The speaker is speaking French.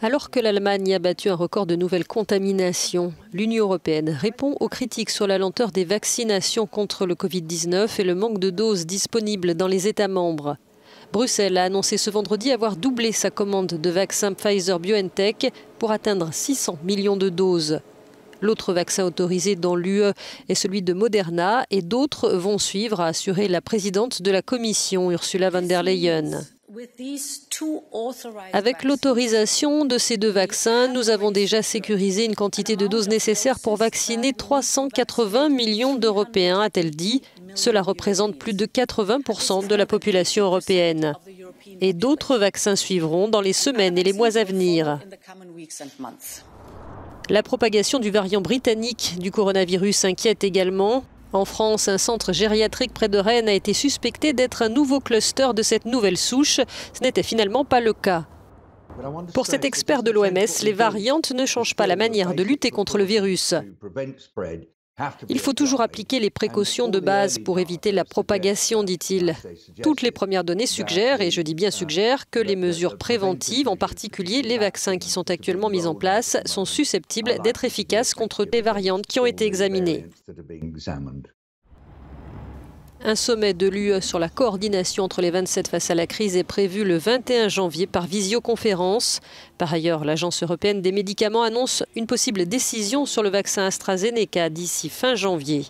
Alors que l'Allemagne a battu un record de nouvelles contaminations, l'Union européenne répond aux critiques sur la lenteur des vaccinations contre le Covid-19 et le manque de doses disponibles dans les États membres. Bruxelles a annoncé ce vendredi avoir doublé sa commande de vaccins Pfizer-BioNTech pour atteindre 600 millions de doses. L'autre vaccin autorisé dans l'UE est celui de Moderna et d'autres vont suivre, a assuré la présidente de la Commission, Ursula von der Leyen. Avec l'autorisation de ces deux vaccins, nous avons déjà sécurisé une quantité de doses nécessaires pour vacciner 380 millions d'Européens, a-t-elle dit. Cela représente plus de 80% de la population européenne. Et d'autres vaccins suivront dans les semaines et les mois à venir. La propagation du variant britannique du coronavirus inquiète également. En France, un centre gériatrique près de Rennes a été suspecté d'être un nouveau cluster de cette nouvelle souche. Ce n'était finalement pas le cas. Pour cet expert de l'OMS, les variantes ne changent pas la manière de lutter contre le virus. Il faut toujours appliquer les précautions de base pour éviter la propagation, dit-il. Toutes les premières données suggèrent, et je dis bien suggèrent, que les mesures préventives, en particulier les vaccins qui sont actuellement mis en place, sont susceptibles d'être efficaces contre les variantes qui ont été examinées. Un sommet de l'UE sur la coordination entre les 27 face à la crise est prévu le 21 janvier par visioconférence. Par ailleurs, l'Agence européenne des médicaments annonce une possible décision sur le vaccin AstraZeneca d'ici fin janvier.